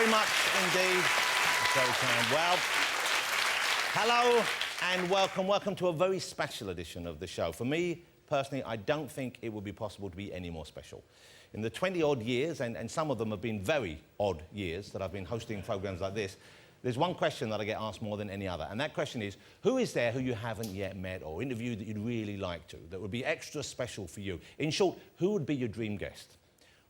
very much indeed. Very kind. Well, hello and welcome to a very special edition of the show. For me, personally, I don't think it would be possible to be any more special. In the 20-odd years, and some of them have been very odd years that I've been hosting programmes like this, there's one question that I get asked more than any other, and that question is, who is there who you haven't yet met or interviewed that you'd really like to, that would be extra special for you? In short, who would be your dream guest?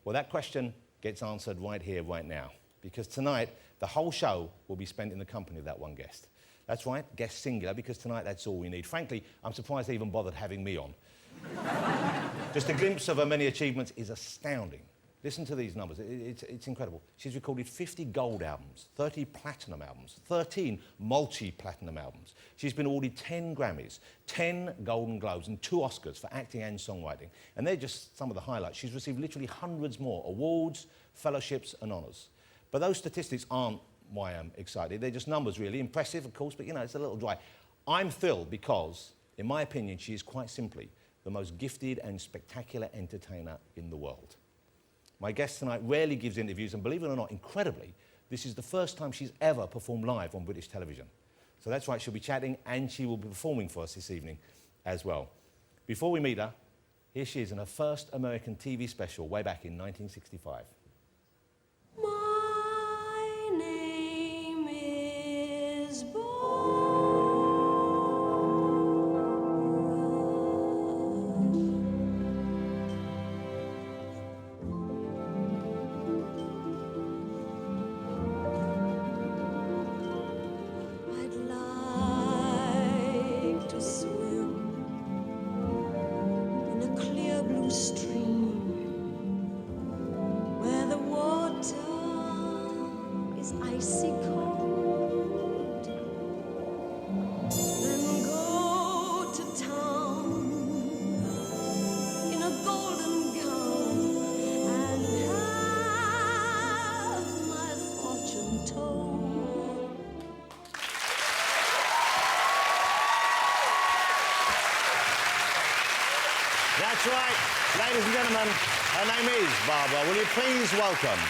Well, that question gets answered right here, right now, because tonight, the whole show will be spent in the company of that one guest. That's right, guest singular, because tonight that's all we need. Frankly, I'm surprised they even bothered having me on. Just a glimpse of her many achievements is astounding. Listen to these numbers, it's incredible. She's recorded 50 gold albums, 30 platinum albums, 13 multi-platinum albums. She's been awarded 10 Grammys, 10 Golden Globes and 2 Oscars for acting and songwriting. And they're just some of the highlights. She's received literally hundreds more awards, fellowships and honours. But those statistics aren't why I'm excited. They're just numbers, really. Impressive, of course, but, you know, it's a little dry. I'm thrilled because, in my opinion, she is quite simply the most gifted and spectacular entertainer in the world. My guest tonight rarely gives interviews, and believe it or not, incredibly, this is the first time she's ever performed live on British television. So that's right, she'll be chatting and she will be performing for us this evening as well. Before we meet her, here she is in her first American TV special way back in 1965. My name is Barbra. I'd like to swim in a clear blue stream where the water is icy cold, then go to town in a golden gown and have my fortune told. That's right, ladies and gentlemen, her name is Barbra. Will you please welcome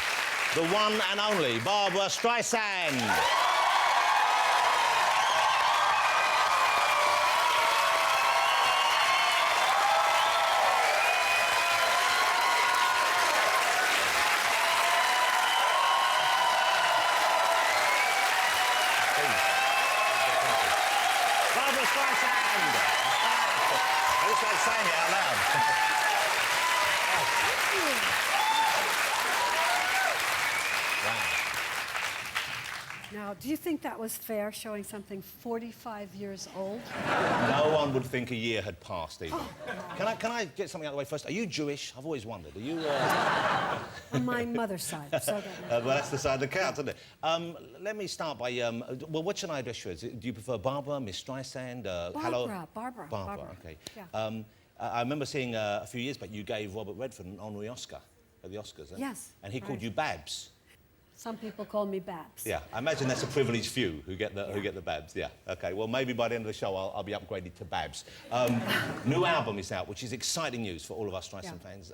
the one and only Barbra Streisand. Barbra Streisand. I just like saying it out loud. Now, do you think that was fair, showing something 45 years old? No one would think a year had passed, either. Can I get something out of the way first? Are you Jewish? I've always wondered. Are you... On my mother's side, so well, that's the side that counts, isn't it? Let me start by... well, what should I address you as? Do you prefer Barbara, Miss Streisand? Barbra. Barbra, OK. Yeah. I remember seeing a few years back you gave Robert Redford an honorary Oscar at the Oscars, eh? Yes. And he called you Babs. Some people call me Babs. Yeah, I imagine that's a privileged few who get the Babs. Yeah, OK. Well, maybe by the end of the show I'll be upgraded to Babs. New album is out, which is exciting news for all of us Streisand fans.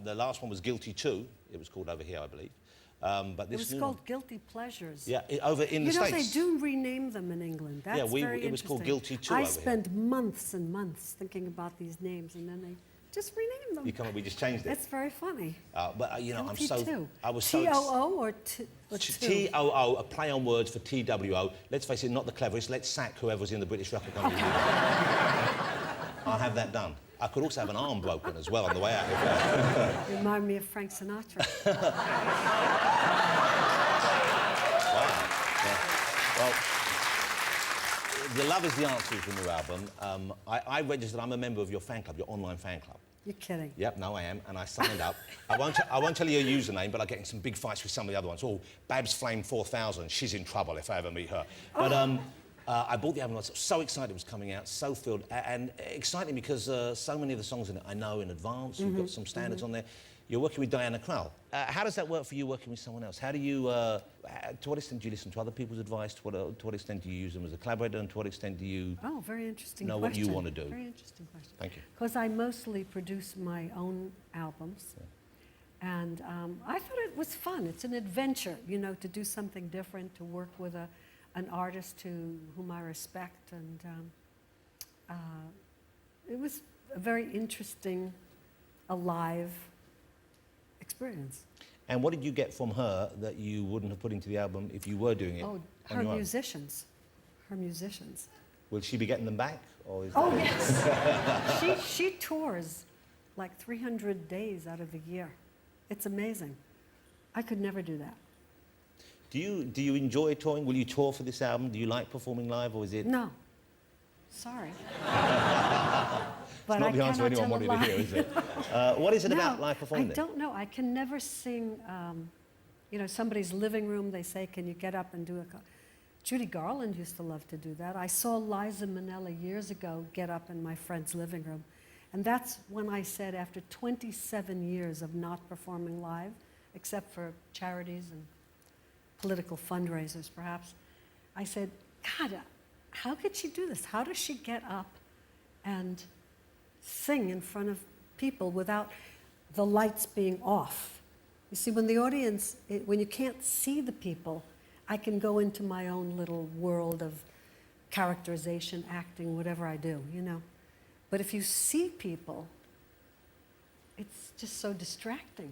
The last one was Guilty 2. It was called over here, I believe. But this it was called Guilty Pleasures. Yeah, over in the States. You know, they do rename them in England. That's very interesting. It was called Guilty 2 I over spent here. months and months thinking about these names, and then they just renamed them. You come on, we just changed it. That's very funny. But, you know, Guilty I was so... T-O-O or T-O-O, a play on words for T-W-O. Let's face it, not the cleverest. Let's sack whoever's in the British record company. I'll have that done. I could also have an arm broken as well on the way out. Remind me of Frank Sinatra. Wow. Yeah. Well, The Love Is the Answer is the new album. I registered, I'm a member of your fan club, your online fan club. You're kidding. Yep, no, I am, and I signed up. I won't tell you your username, but I get in some big fights with some of the other ones. Oh, Babs Flame 4000, she's in trouble if I ever meet her. But I bought the album, I was so excited it was coming out, so thrilled, and exciting because so many of the songs in it I know in advance, you've got some standards on there. You're working with Diana Krall. How does that work for you working with someone else? How do you, to what extent do you listen to other people's advice? To what extent do you use them as a collaborator? And to what extent do you very interesting know question. what you want to do? Very interesting question. Thank you. Because I mostly produce my own albums. And I thought it was fun. It's an adventure, you know, to do something different, to work with an artist whom I respect. And it was a very interesting, alive experience. And what did you get from her that you wouldn't have put into the album if you were doing it? Oh, on her your own? musicians. Her musicians. Will she be getting them back? Or is Oh, that... yes. she tours like 300 days out of the year. It's amazing. I could never do that. Do you enjoy touring? Will you tour for this album? Do you like performing live, or is it... No. Sorry. It's not the answer anyone wanted to hear, is it? What is it about live performing? I don't know. I can never sing, you know, somebody's living room. They say, can you get up and do a... Judy Garland used to love to do that. I saw Liza Minnelli years ago get up in my friend's living room. And that's when I said, after 27 years of not performing live, except for charities and political fundraisers, perhaps, I said, God, how could she do this? How does she get up and sing in front of people without the lights being off? You see, when the audience, when you can't see the people, I can go into my own little world of characterization, acting, whatever I do, you know. But if you see people, it's just so distracting.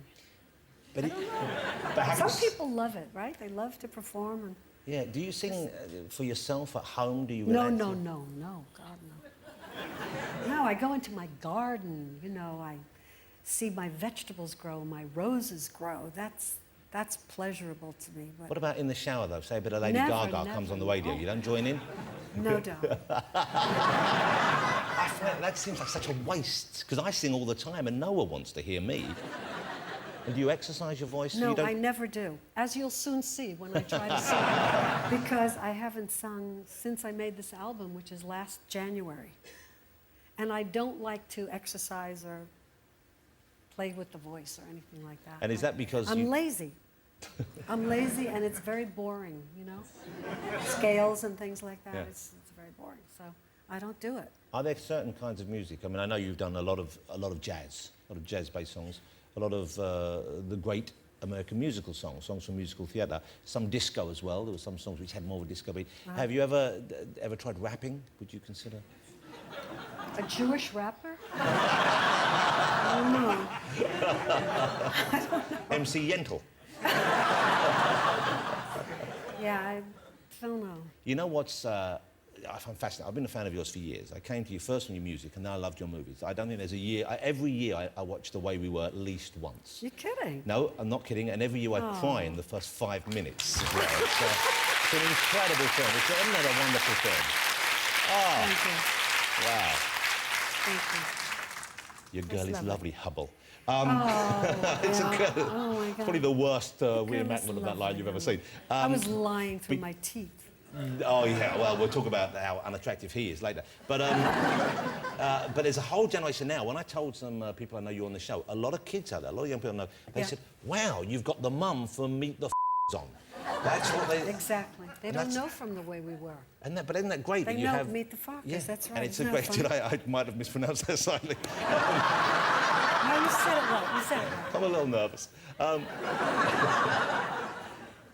But I don't know. but Some people love it, right? They love to perform. And yeah, do you sing for yourself at home? Do you no, relax? no, no, no, God, no. No, I go into my garden, you know, I see my vegetables grow, my roses grow. That's pleasurable to me. But What about in the shower, though? Say a bit of Lady Never, Gaga comes on the radio. oh. You don't join in? no doubt. I find that seems like such a waste, because I sing all the time and no one wants to hear me. And do you exercise your voice? So No, you don't... I never do, as you'll soon see when I try to sing, because I haven't sung since I made this album, which is last January. And I don't like to exercise or play with the voice or anything like that. And is that because I'm you... lazy. I'm lazy, and it's very boring, you know? Scales and things like that, Yeah. it's very boring, so I don't do it. Are there certain kinds of music? I mean, I know you've done a lot of jazz, a lot of jazz-based songs, a lot of the great American musical songs from musical theatre, some disco as well. There were some songs which had more of a disco beat. Have you ever tried rapping? Would you consider? A Jewish rapper? I don't know. MC Yentl. Yeah, I don't know. You know what's I find fascinating? I've been a fan of yours for years. I came to you first from your music, and now I loved your movies. I don't think there's a year... every year I watch The Way We Were at least once. You're kidding. No, I'm not kidding. And every year I cry in the first 5 minutes as well. It's an incredible film. Isn't that a wonderful film? Oh, Thank you. wow. Thank you. Your girl That's is lovely. lovely, Hubble. It's yeah. Oh my God. Probably the worst is reenactment of that line lovely, you've ever lovely. seen. I was lying through my teeth. Oh yeah, well we'll talk about how unattractive he is later. But but there's a whole generation now. When I told some people I know you on the show, a lot of kids out there, a lot of young people I know, they said, "Wow, you've got the mum from Meet the on." That's what they... Exactly. They don't know from The Way We Were. But isn't that great? They that you know have... Meet the Fockers, Yeah, that's right. and it's a Isn't great... that I might have mispronounced that slightly. No, you said it right. You said it right. I'm a little nervous.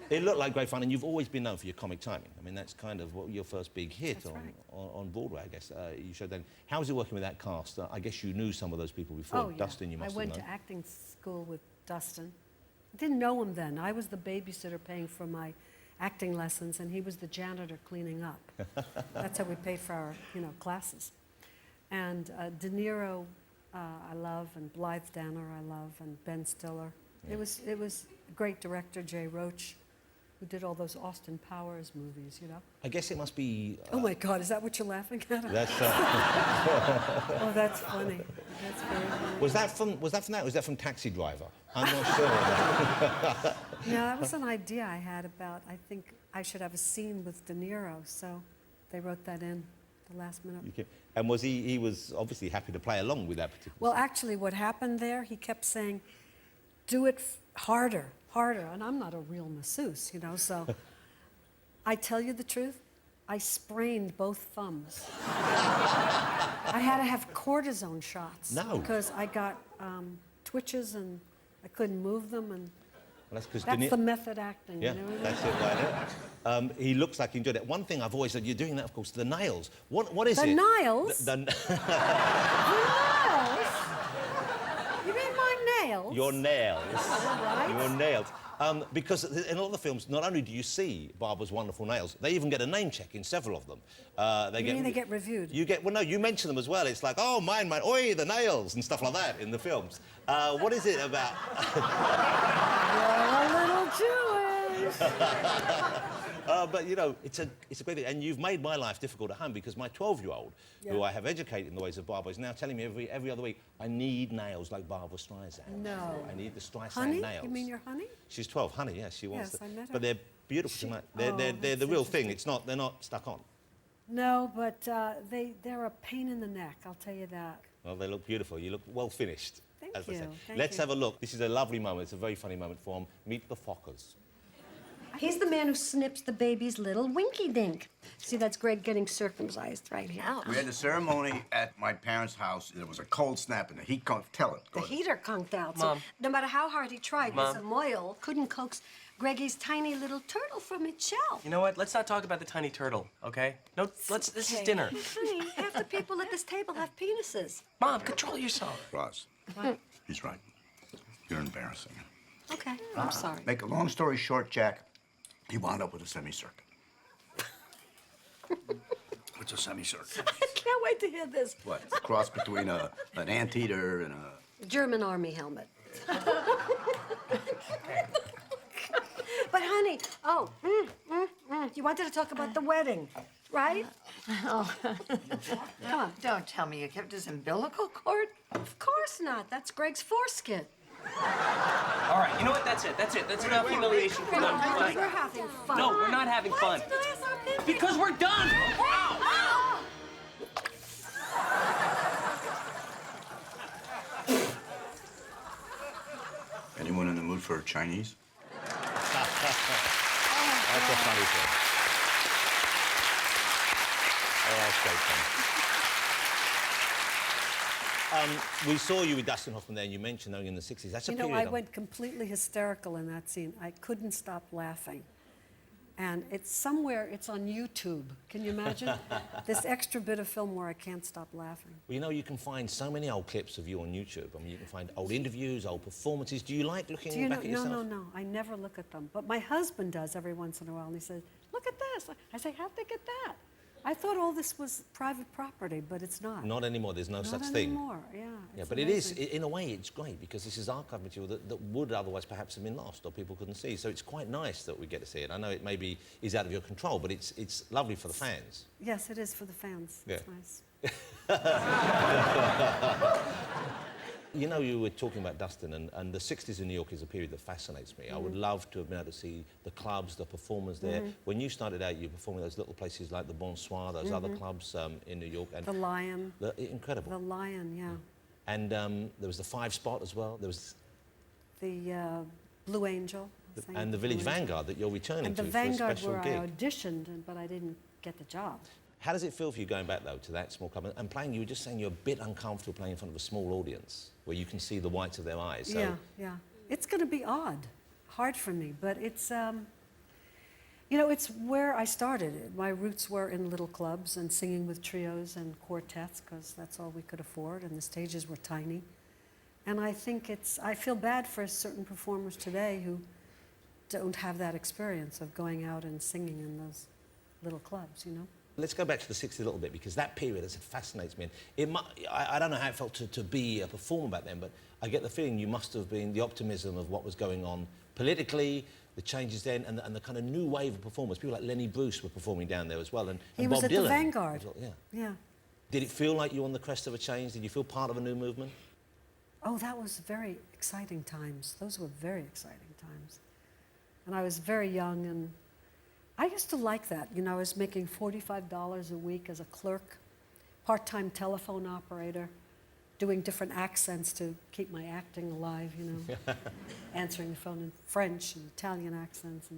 It looked like great fun, and you've always been known for your comic timing. I mean, that's kind of what your first big hit That's right. on Broadway, I guess. You showed then. How was it working with that cast? I guess you knew some of those people before. Oh, yeah. Dustin, you must have I went known. to acting school with Dustin. I didn't know him then. I was the babysitter paying for my acting lessons, and he was the janitor cleaning up. That's how we paid for our, classes. And De Niro, I love, and Blythe Danner, I love, and Ben Stiller. Yeah. It was a great director, Jay Roach, who did all those Austin Powers movies, I guess it must be... Oh my God, is that what you're laughing at? That's, Oh, that's funny. That's very funny. was that from that? Or was that from Taxi Driver? I'm not sure. No, that was an idea I had about, I think I should have a scene with De Niro, so they wrote that in the last minute. And was he was obviously happy to play along with that particular... Well, actually, what happened there, he kept saying, do it harder, harder. And I'm not a real masseuse, so I tell you the truth, I sprained both thumbs. I had to have cortisone shots. No. Because I got twitches and I couldn't move them, and Well, that's 'cause that's the method acting. Yeah, you know? that's it right there. He looks like he enjoyed it. One thing I've always said, you're doing that, of course, the nails. What is The it? nails? The Nails? You mean my nails? Your nails. Right. Your nails. Because in a lot of the films, not only do you see Barbara's wonderful nails, they even get a name check in several of them. They get reviewed? You get, well, no, you mention them as well. It's like, oh, mine, oi, the nails, and stuff like that in the films. What is it about? You're a little Jewish. But, you know, it's a great thing. And you've made my life difficult at home because my 12-year-old, who I have educated in the ways of Barbara, is now telling me every other week, I need nails like Barbra Streisand. No. I need the Streisand Honey? nails. You mean your honey? She's 12, honey, yes, she wants Yes, I met her. But they're beautiful tonight. They're the real thing. They're not stuck on. No, but they're a pain in the neck, I'll tell you that. Well, they look beautiful. You look well finished. Thank as they you, say. thank Let's you. have a look. This is a lovely moment. It's a very funny moment for them. Meet the Fockers. He's the man who snips the baby's little winky dink. See, that's Greg getting circumcised right here. We had a ceremony at my parents' house. There was a cold snap and the heat conked. Tell it. Go The ahead. heater conked out. Mom. So no matter how hard he tried, Mom. Mr. Moyle couldn't coax Greggy's tiny little turtle from its shell. You know what? Let's not talk about the tiny turtle, okay? No, this is Okay. dinner. Honey, half the people at this table have penises. Mom, control yourself. Roz, he's right. You're embarrassing. Okay, I'm sorry. Make a long story short, Jack, he wound up with a semicircuit. What's a semicircuit? I can't wait to hear this. What? A cross between an anteater and a... German army helmet. But honey, you wanted to talk about the wedding, right? Don't tell me you kept his umbilical cord? Of course not. That's Greg's foreskin. All right, you know what? That's it. That's enough humiliation for them tonight. We're having fun. No, we're not having fun. Why did I stop him? Because we're done. Wow. Anyone in the mood for Chinese? That's a funny thing. Oh, that's great fun. We saw you with Dustin Hoffman there, and you mentioned knowing in the 60s. That's a You know, period I of- went completely hysterical in that scene. I couldn't stop laughing. And it's on YouTube. Can you imagine? This extra bit of film where I can't stop laughing. Well, you know, you can find so many old clips of you on YouTube. I mean, you can find old interviews, old performances. Do you like looking Do you know? back at No, yourself? no. I never look at them. But my husband does every once in a while, and he says, "Look at this." I say, "How'd they get that?" I thought all this was private property, but it's not. Not anymore. There's no Not such thing. anymore. Yeah. Yeah, it's but it is, amazing. in a way, it's great because this is archive material that would otherwise perhaps have been lost or people couldn't see. So it's quite nice that we get to see it. I know it maybe is out of your control, but it's lovely for the fans. Yes, it is for the fans. Yeah. It's nice. You know, you were talking about Dustin, and the 60s in New York is a period that fascinates me. I would love to have been able to see the clubs, the performers there. When you started out, you were performing those little places like the Bonsoir, those other clubs in New York. And The Lion. incredible. The Lion, yeah. And there was the 5 Spot as well. There was The Blue Angel. I sang and the at Village Blue Angel. Vanguard that you're returning And the to Vanguard for a special where gig. I auditioned, but I didn't get the job. How does it feel for you going back, though, to that small club and playing? You were just saying you're a bit uncomfortable playing in front of a small audience where you can see the whites of their eyes. So Yeah. It's going to be hard for me, but it's, you know, it's where I started. My roots were in little clubs and singing with trios and quartets because that's all we could afford, and the stages were tiny. And I think I feel bad for certain performers today who don't have that experience of going out and singing in those little clubs, you know? Let's go back to the 60s a little bit because that period fascinates me. And I don't know how it felt to be a performer back then, but I get the feeling you must have been the optimism of what was going on politically, the changes then, and the kind of new wave of performers. People like Lenny Bruce were performing down there as well, and He Bob was at Dylan the Vanguard. as well, yeah. Yeah. Did it feel like you were on the crest of a change? Did you feel part of a new movement? Oh, that was very exciting times. Those were very exciting times. And I was very young, and I used to like that. You know, I was making $45 a week as a clerk, part-time telephone operator, doing different accents to keep my acting alive, you know, answering the phone in French and Italian accents.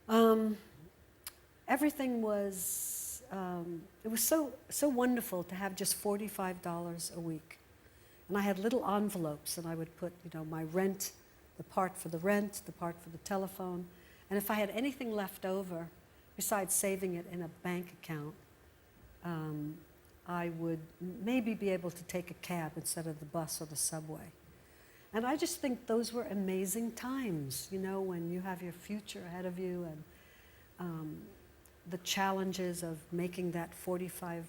And everything was, it was so wonderful to have just $45 a week. And I had little envelopes, and I would put, you know, my rent, the part for the rent, the part for the telephone. And if I had anything left over, besides saving it in a bank account, I would maybe be able to take a cab instead of the bus or the subway. And I just think those were amazing times, you know, when you have your future ahead of you and the challenges of making that $45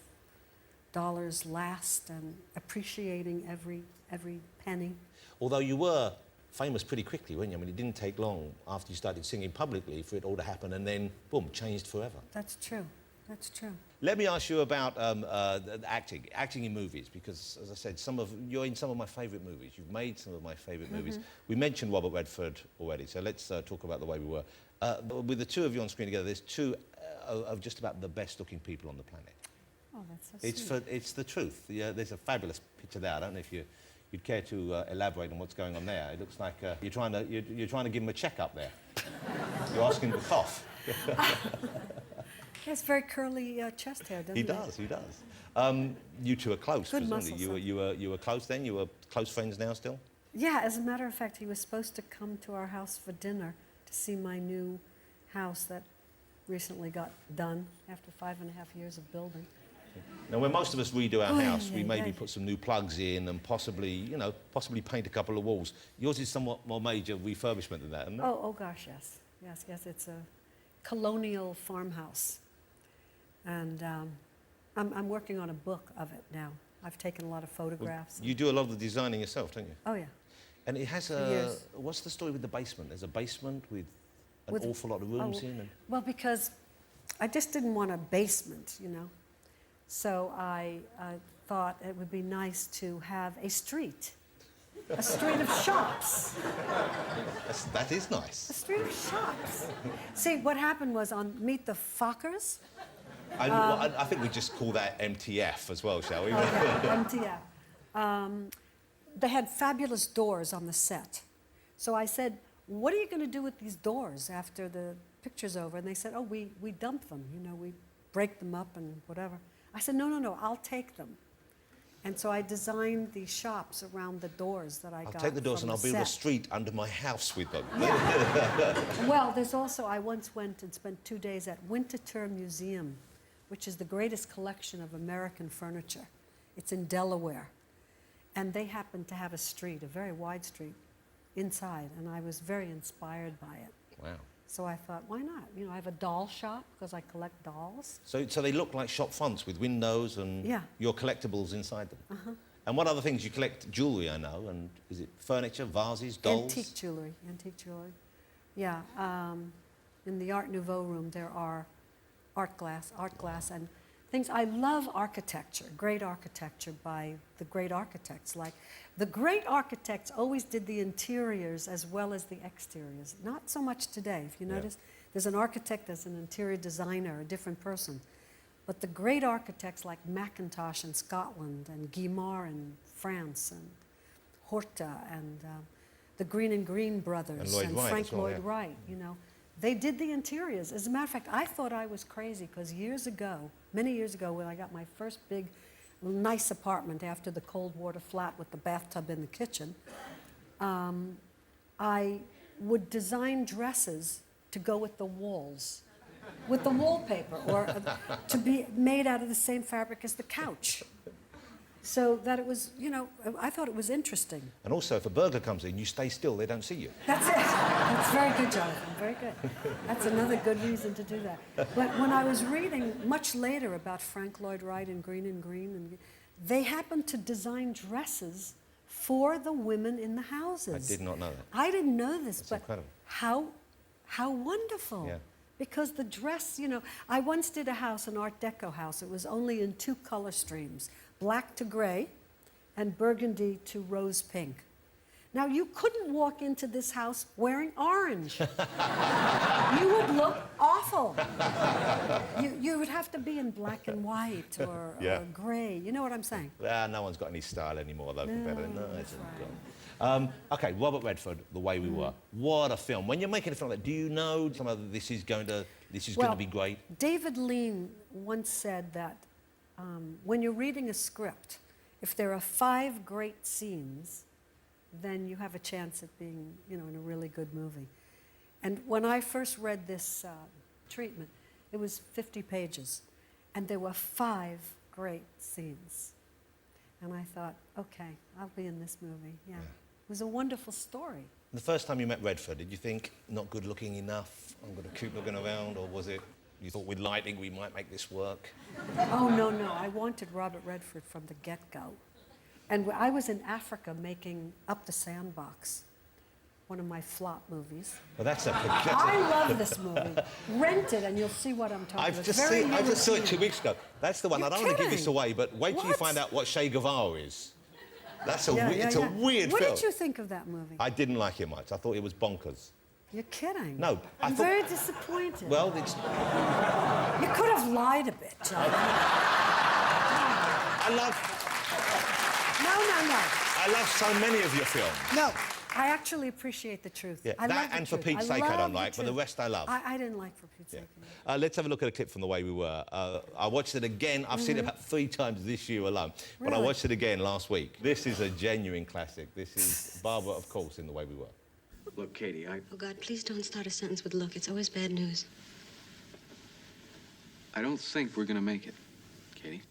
last and appreciating every penny. Although you were famous pretty quickly, weren't you? I mean, it didn't take long after you started singing publicly for it all to happen and then, boom, changed forever. That's true. That's true. Let me ask you about acting in movies, because, as I said, you're in some of my favourite movies. You've made some of my favourite movies. We mentioned Robert Redford already, so let's talk about The Way We Were. With the two of you on screen together, there's two of just about the best-looking people on the planet. Oh, that's so sweet. It's the truth. Yeah, there's a fabulous picture there. I don't know if you'd care to elaborate on what's going on there. It looks like you're trying to give him a checkup there. You're asking him to cough. He has very curly chest hair, doesn't he? He does. You two are close, Good presumably. muscles, You were close then? You were close friends now still? Yeah, as a matter of fact, he was supposed to come to our house for dinner to see my new house that recently got done after 5.5 years of building. Now, when most of us redo our house, we maybe yeah. put some new plugs in and possibly paint a couple of walls. Yours is somewhat more major refurbishment than that, isn't it? Oh gosh, yes. Yes, it's a colonial farmhouse. And I'm working on a book of it now. I've taken a lot of photographs. You do a lot of the designing yourself, don't you? Oh, yeah. And it has Years. what's the story with the basement? There's a basement with an awful lot of rooms in. And Well, because I just didn't want a basement, you know. So I thought it would be nice to have a street of shops. that is nice. A street of shops. See, what happened was on Meet the Fockers. I think we just call that MTF as well, shall we? MTF. They had fabulous doors on the set. So I said, what are you going to do with these doors after the picture's over? And they said, oh, we dump them. You know, we break them up and whatever. I said, no, I'll take them. And so I designed the shops around the doors that I got. I'll take the doors and I'll build a set. street under my house with them. Well, there's also, I once went and spent 2 days at Winterthur Museum, which is the greatest collection of American furniture. It's in Delaware. And they happen to have a street, a very wide street, inside, and I was very inspired by it. Wow. So I thought, why not? You know, I have a doll shop because I collect dolls. So they look like shop fronts with windows and your collectibles inside them. And what other things you collect? Jewellery, I know, and is it furniture, vases, dolls? Antique jewelry. Yeah, in the Art Nouveau room there are art glass, and things. I love architecture, great architecture by the great architects. Like, the great architects always did the interiors as well as the exteriors. Not so much today. If you notice, there's an architect, there's an interior designer, a different person. But the great architects like Mackintosh in Scotland, and Guimard in France, and Horta, and the Green and Green brothers, and Frank Lloyd Wright, you know. They did the interiors. As a matter of fact, I thought I was crazy because many years ago, when I got my first big, nice apartment after the cold water flat with the bathtub in the kitchen, I would design dresses to go with the walls, with the wallpaper, or to be made out of the same fabric as the couch. So that it was, you know, I thought it was interesting. And also, if a burglar comes in, you stay still, they don't see you. That's it. That's very good, Jonathan, very good. That's another good reason to do that. But when I was reading much later about Frank Lloyd Wright and Green, and they happened to design dresses for the women in the houses. I did not know that. I didn't know this, That's but incredible. how wonderful. Yeah. Because the dress, you know, I once did a house, an Art Deco house. It was only in 2 color streams, black to gray and burgundy to rose pink. Now, you couldn't walk into this house wearing orange. You would look awful. You would have to be in black and white or gray. You know what I'm saying? No one's got any style anymore, though, compared to... No, it's right. gone. OK, Robert Redford, The Way We Were. What a film. When you're making a film like that, do you know some of this is going to be great? David Lean once said that when you're reading a script, if there are 5 great scenes, then you have a chance at being, in a really good movie. And when I first read this treatment, it was 50 pages, and there were 5 great scenes. And I thought, okay, I'll be in this movie, yeah. It was a wonderful story. The first time you met Redford, did you think, not good looking enough, I'm going to keep looking around, or was it, you thought with lighting we might make this work? Oh, no, I wanted Robert Redford from the get-go. And I was in Africa making Up the Sandbox, one of my flop movies. Well, that's a... I love this movie. Rent it and you'll see what I'm talking about. I just saw it 2 weeks ago. That's the one. You're I don't want to give kidding. this away, but wait till you find out what Che Guevara is. That's a it's a weird What film. did you think of that movie? I didn't like it much. I thought it was bonkers. You're kidding. No, I'm thought... very disappointed. Well, it's... You could have lied a bit, John. I love... No. I love so many of your films. No, I actually appreciate the truth. Yeah, I love that the and For truth. Pete's Sake I love don't like, but the truth. rest I love. I didn't like For Pete's Yeah. Sake. Let's have a look at a clip from The Way We Were. I watched it again. I've seen it about 3 times this year alone. But I Really? watched it again last week. This is a genuine classic. This is Barbara, of course, in The Way We Were. Look, Katie, Oh, God, please don't start a sentence with look. It's always bad news. I don't think we're gonna make it, Katie.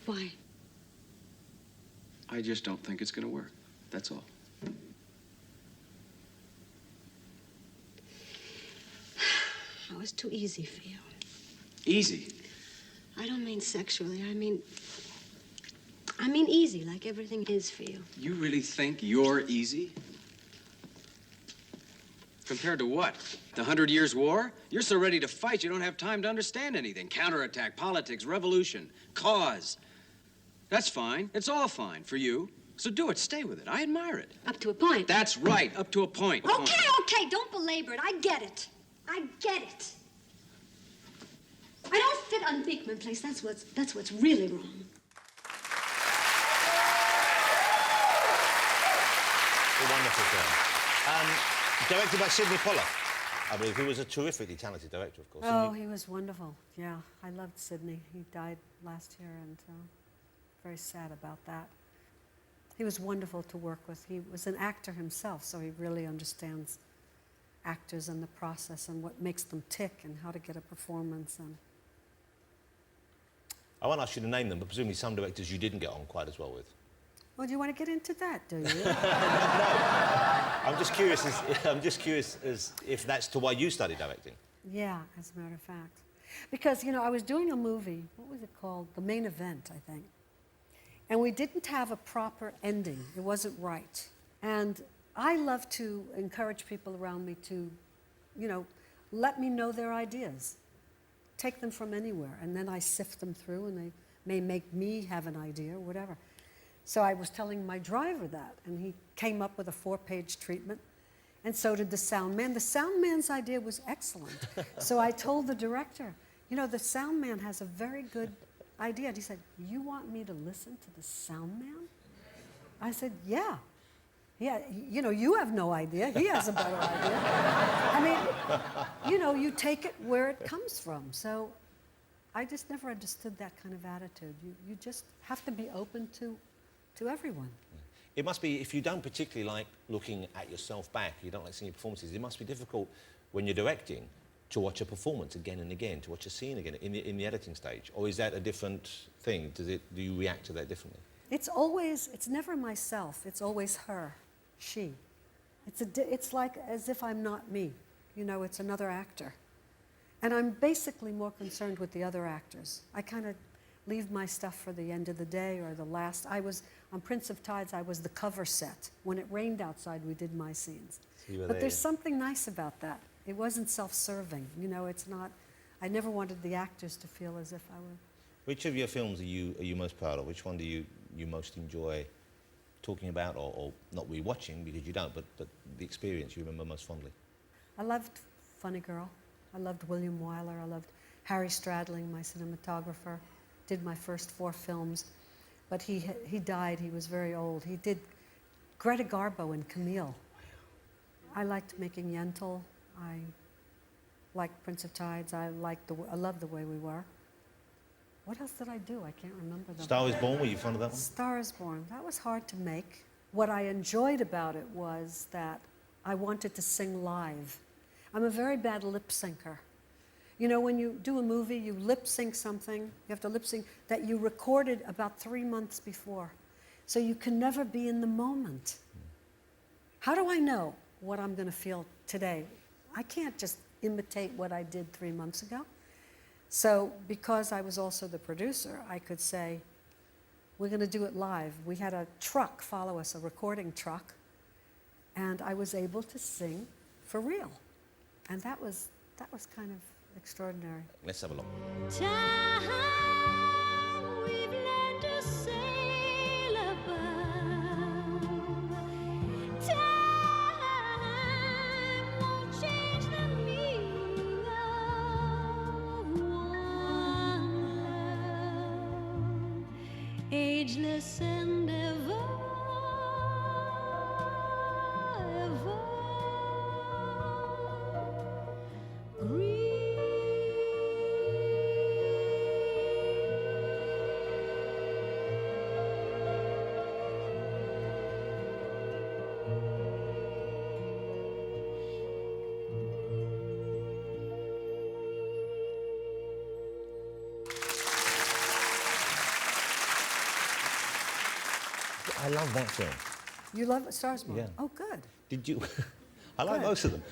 Why? I just don't think it's gonna work. That's all. Oh, it's too easy for you. Easy. I don't mean sexually. I mean easy, like everything is for you. You really think you're easy? Compared to what? The 100 Years' War? You're so ready to fight, you don't have time to understand anything. Counterattack, politics, revolution, cause. That's fine. It's all fine for you. So do it. Stay with it. I admire it. Up to a point. That's right. Up to a point. Okay, don't belabor it. I get it. I don't fit on Beekman Place. That's what's really wrong. A wonderful film. Directed by Sidney Pollack, I believe, who was a terrifically talented director, of course. Oh, he was wonderful. Yeah, I loved Sidney. He died last year, and very sad about that. He was wonderful to work with. He was an actor himself, so he really understands actors and the process and what makes them tick and how to get a performance. And I won't ask you to name them, but presumably some directors you didn't get on quite as well with. well, do you want to get into that, do you? I'm just curious as if that's to why you studied directing. Yeah, as a matter of fact. Because, I was doing a movie, what was it called? The Main Event, I think. And we didn't have a proper ending. It wasn't right. And I love to encourage people around me to, let me know their ideas. Take them from anywhere. And then I sift them through, and they may make me have an idea or whatever. So I was telling my driver that, and he came up with a 4-page treatment, and so did the sound man. The sound man's idea was excellent. So I told the director, the sound man has a very good idea. And he said, you want me to listen to the sound man? I said, yeah. Yeah, you have no idea. He has a better idea. I mean, you take it where it comes from. So I just never understood that kind of attitude. You just have to be open to everyone. It must be, if you don't particularly like looking at yourself back, you don't like seeing your performances, it must be difficult when you're directing to watch a performance again and again, to watch a scene again in the editing stage? Or is that a different thing? Do you react to that differently? It's never myself, it's always her, she. It's like as if I'm not me, it's another actor. And I'm basically more concerned with the other actors. I kind of leave my stuff for the end of the day or the last. On Prince of Tides, I was the cover set. When it rained outside, we did my scenes. But there's something nice about that. It wasn't self-serving, it's not, I never wanted the actors to feel as if I were... Which of your films are you most proud of? Which one do you most enjoy talking about, or not rewatching because you don't, but the experience you remember most fondly? I loved Funny Girl. I loved William Wyler. I loved Harry Stradling, my cinematographer. Did my first 4 films, but he died. He was very old. He did Greta Garbo and Camille. I liked making Yentl. like Prince of Tides. I love The Way We Were. What else did I do? I can't remember them. Star is Born, were you fond of that one? Star is Born. That was hard to make. What I enjoyed about it was that I wanted to sing live. I'm a very bad lip syncer. You know, when you do a movie, you lip sync something, you have to lip sync that you recorded about 3 months before. So you can never be in the moment. How do I know what I'm going to feel today? I can't just imitate what I did 3 months ago. So because I was also the producer, I could say, we're going to do it live. We had a truck follow us, a recording truck, and I was able to sing for real. And that was kind of extraordinary. Let's have a look. Time we've learned to sail above. Time won't change the meaning of one love, ageless and ever. I love that film. You love Stars Born? Yeah. Oh, good. Did you? I like Good. most of them.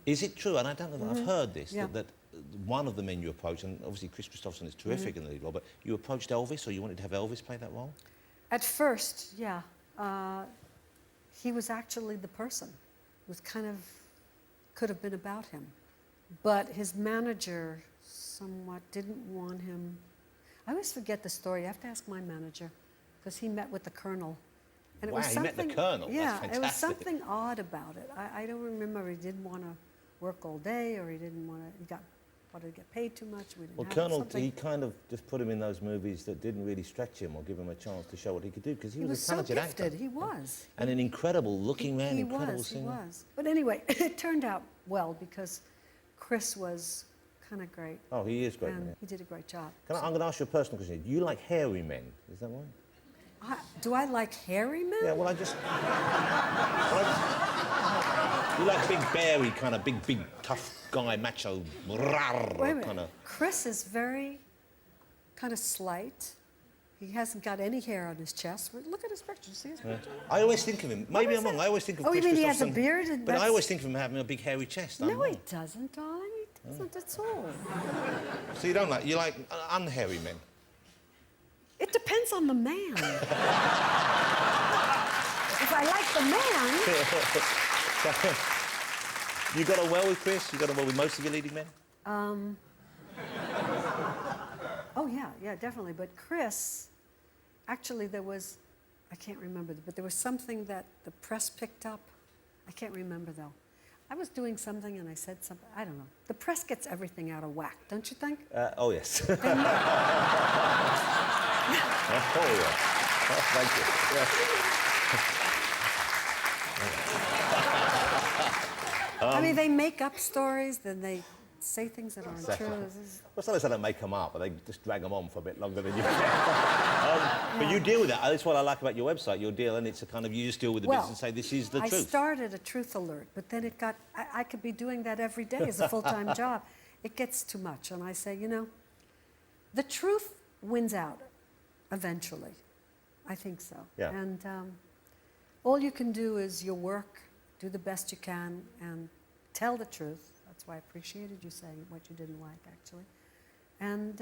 Is it true, and I don't know, I've heard this, Yeah. that one of the men you approached, and obviously Kristofferson is terrific in the lead role, but you approached Elvis, or you wanted to have Elvis play that role? At first, yeah. He was actually the person. It was kind of, could have been about him. But his manager somewhat didn't want him. I always forget the story. You have to ask my manager, because he met with the Colonel. And it Wow, was he something, met the Colonel? That's Yeah, it was fantastic. something odd about it. I don't remember. He didn't want to work all day, or he didn't want to. He wanted to get paid too much. We didn't Well, have Colonel, something. he kind of just put him in those movies that didn't really stretch him or give him a chance to show what he could do, because he was a so talented gifted. actor. He was. And an incredible looking man, He incredible was, singer. He was. But anyway, it turned out well because Chris was kind of great. Oh, he is great. And Yeah. he did a great job. I'm going to ask you a personal question. Do you like hairy men? Is that right? Do I like hairy men? Yeah, well, you like big, beary, kind of big, tough guy, macho, Wait a minute. kind of. Chris is very kind of slight. He hasn't got any hair on his chest. Look at his picture. See his picture? I always think of him. Maybe is I'm wrong. it? I always think of Oh, you Chris mean he has a Kristofferson, beard? But I always think of him having a big hairy chest. No, he doesn't, darling. He doesn't at all. So you like unhairy men? It depends on the man. If I like the man. You got on well with Chris? You got on well with most of your leading men? Oh, yeah, definitely. But Chris, actually, there was, I can't remember, but there was something that the press picked up. I can't remember, though. I was doing something and I said something, I don't know. The press gets everything out of whack, don't you think? Oh, yes. Oh, yeah. Oh, thank you. Yeah. I mean, they make up stories, then they say things that aren't Exactly. true. Well, sometimes they don't make them up, but they just drag them on for a bit longer than you can. But you deal with that. That's what I like about your website. You'll deal, and it's a kind of, you just deal with the business and say, this is the I truth. started a truth alert, but then it got, I could be doing that every day as a full-time job. It gets too much, and I say, you know, the truth wins out eventually. I think so. Yeah. And all you can do is your work, do the best you can, and tell the truth. That's why I appreciated you saying what you didn't like, actually. And,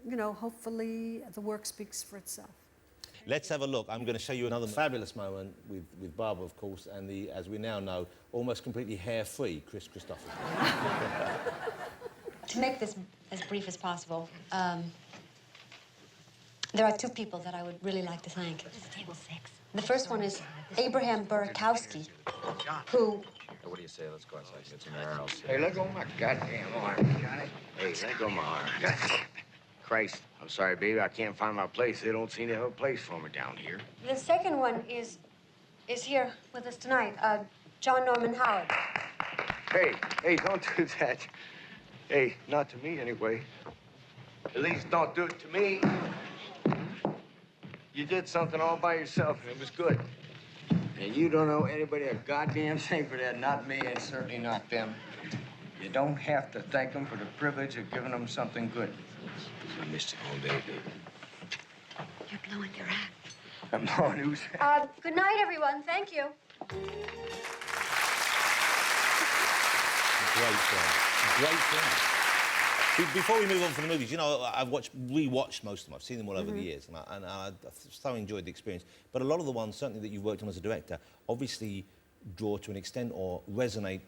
you know, hopefully the work speaks for itself. Let's have a look. I'm going to show you another fabulous moment with Barbra, of course, and the, as we now know, almost completely hair-free Kristofferson. To make this as brief as possible, there are two people that I would really like to thank. Table 6. The first one is Abraham Burakowski, who... What do you say? Let's go outside and get some air. I'll see. Hey, let go of my goddamn arm, guy. Hey, let go of my arm. Christ, I'm sorry, baby. I can't find my place. They don't seem to have a place for me down here. The second one is here with us tonight, John Norman Howard. Hey, don't do that. Hey, not to me anyway. At least don't do it to me. You did something all by yourself, and it was good. And you don't owe anybody a goddamn thing for that. Not me, and certainly not them. You don't have to thank them for the privilege of giving them something good. I missed you all day, baby. You're blowing your hat. I'm blowing who's... Good night, everyone. Thank you. Great film. Great film. Before we move on from the movies, you know, I've rewatched most of them. I've seen them all over the years, and I so enjoyed the experience. But a lot of the ones, certainly that you've worked on as a director, obviously draw to an extent or resonate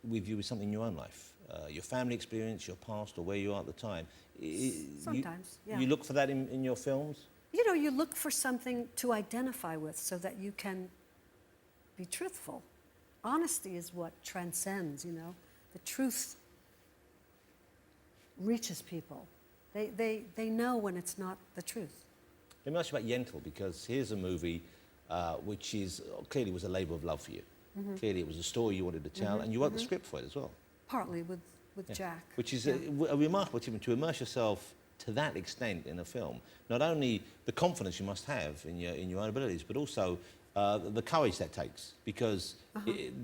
with you with something in your own life. Your family experience, your past, or where you are at the time. Sometimes, yeah. You look for that in your films? You know, you look for something to identify with so that you can be truthful. Honesty is what transcends, you know. The truth reaches people. They know when it's not the truth. Let me ask you about Yentl, because here's a movie which is clearly was a labour of love for you. Clearly it was a story you wanted to tell, and you wrote the script for it as well. Partly with Jack. Which is a remarkable achievement, to immerse yourself to that extent in a film. Not only the confidence you must have in your own abilities, but also the courage that takes, because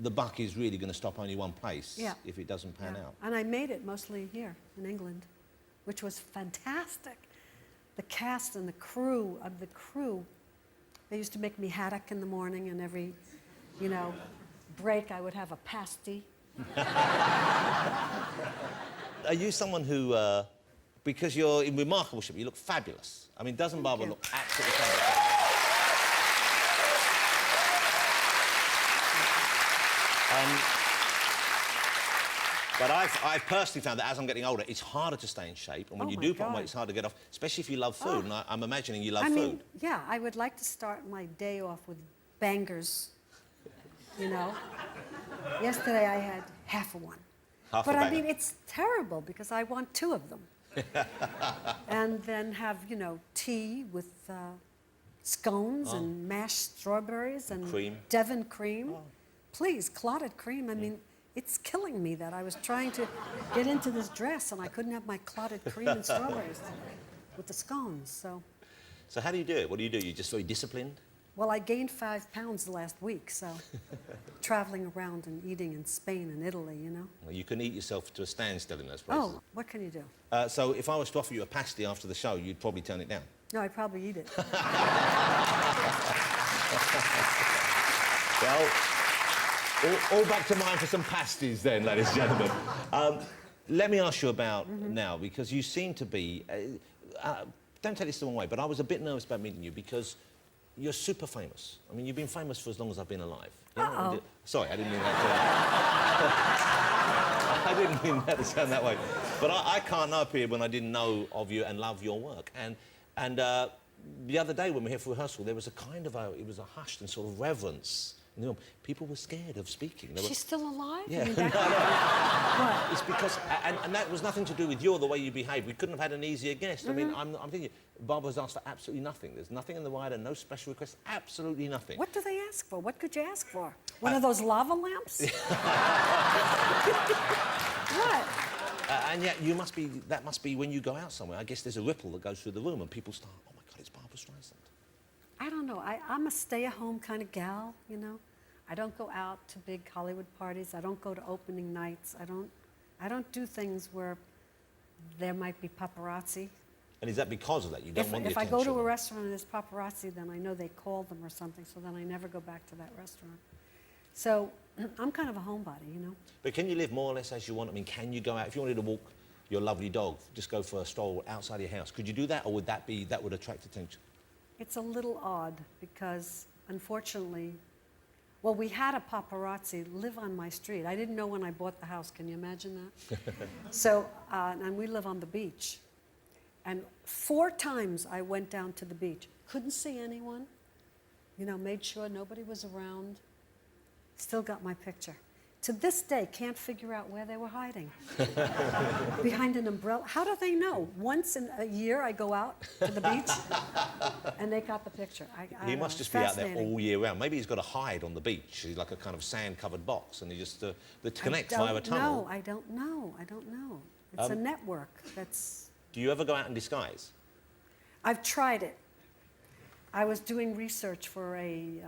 the buck is really going to stop only one place if it doesn't pan out. And I made it mostly here in England, which was fantastic. The cast and the crew, they used to make me haddock in the morning, and every, you know, break I would have a pasty. Are you someone who, because you're in remarkable shape, you look fabulous. I mean, doesn't Barbra look absolutely fabulous? But I've personally found that as I'm getting older, it's harder to stay in shape, and when you do put on weight, it's hard to get off, especially if you love food, and I'm imagining you love food. Mean, yeah, I would like to start my day off with bangers, you know. Yesterday I had half of one. But I mean, it's terrible because I want 2 of them. And then have, you know, tea with scones and mashed strawberries and cream. Devon cream. Please, clotted cream. I mean, it's killing me that I was trying to get into this dress and I couldn't have my clotted cream and strawberries with the scones. So how do you do it? What do? You're just very disciplined? Well, I gained 5 pounds the last week, so traveling around and eating in Spain and Italy, you know. Well, you can eat yourself to a standstill in those places. Oh, what can you do? So if I was to offer you a pasty after the show, you'd probably turn it down? No, I'd probably eat it. Well, all back to mine for some pasties then, ladies and gentlemen. Let me ask you about now, because you seem to be... don't take this the wrong way, but I was a bit nervous about meeting you because you're super famous. I mean, you've been famous for as long as I've been alive. You know, sorry, I didn't mean that to... I didn't mean that to sound that way. But I can't know up here when I didn't know of you and love your work. And the other day when we were here for rehearsal, there was a kind of it was a hushed and sort of reverence. You know, people were scared of speaking. She's still alive? Yeah. I mean, what? It's because, and that was nothing to do with you or the way you behave. We couldn't have had an easier guest. I mean, I'm thinking, Barbara's asked for absolutely nothing. There's nothing in the rider, no special requests, absolutely nothing. What do they ask for? What could you ask for? One of those lava lamps? What? And yet, that must be when you go out somewhere. I guess there's a ripple that goes through the room and people start, oh my God, it's Barbra Streisand. I don't know. I'm a stay-at-home kind of gal, you know. I don't go out to big Hollywood parties. I don't go to opening nights. I don't do things where there might be paparazzi. And is that because of that? You don't want the attention? If I go to a restaurant and there's paparazzi, then I know they called them or something, so then I never go back to that restaurant. So I'm kind of a homebody, you know. But can you live more or less as you want? I mean, can you go out, if you wanted to walk your lovely dog, just go for a stroll outside your house, could you do that, or would that would attract attention? It's a little odd because, unfortunately, well, we had a paparazzi live on my street. I didn't know when I bought the house. Can you imagine that? So, and we live on the beach. And 4 times I went down to the beach. Couldn't see anyone. You know, made sure nobody was around. Still got my picture. to this day, can't figure out where they were hiding. Behind an umbrella. How do they know? Once in a year, I go out to the beach, and they got the picture. He must just be out there all year round. Maybe he's got a hide on the beach, he's like a kind of sand-covered box, and he just that connects via a tunnel. I don't know. It's a network. That's. Do you ever go out in disguise? I've tried it. I was doing research for a.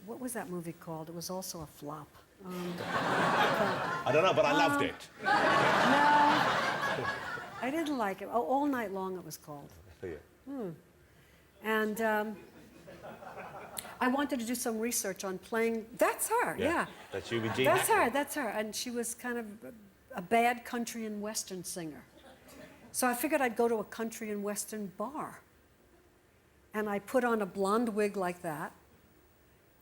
What was that movie called? It was also a flop. I don't know, but I loved it. No, I didn't like it. Oh, All Night Long it was called. Yeah. And I wanted to do some research on playing. That's her, yeah. That's you with Gene That's Hackman. her, that's her. And she was kind of a bad country and western singer. So I figured I'd go to a country and western bar. And I put on a blonde wig like that,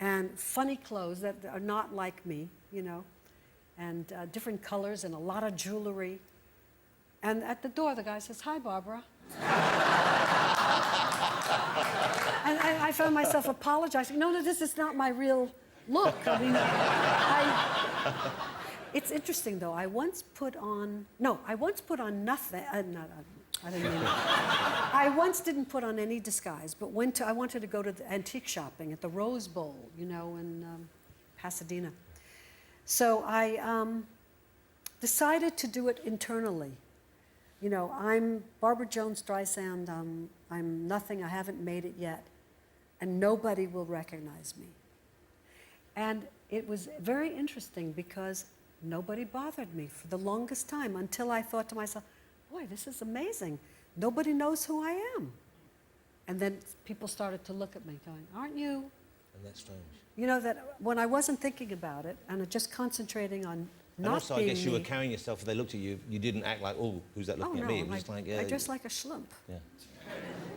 and funny clothes that are not like me, you know, and different colors and a lot of jewelry. And at the door, the guy says, "Hi, Barbara." And I found myself apologizing. No, this is not my real look. I mean, it's interesting, though. I once put on nothing. I didn't mean it. I once didn't put on any disguise, but I wanted to go to the antique shopping at the Rose Bowl, you know, in Pasadena. So I decided to do it internally. You know, I'm Barbra Streisand. I'm nothing. I haven't made it yet, and nobody will recognize me. And it was very interesting because nobody bothered me for the longest time until I thought to myself, boy, this is amazing. Nobody knows who I am. And then people started to look at me going, aren't you? And that's strange. You know, that when I wasn't thinking about it and just concentrating on and not also, being I guess you me. were carrying yourself, if they looked at you, you didn't act like, oh, who's that looking at me? It was just like, I dress like a schlumpf. Yeah.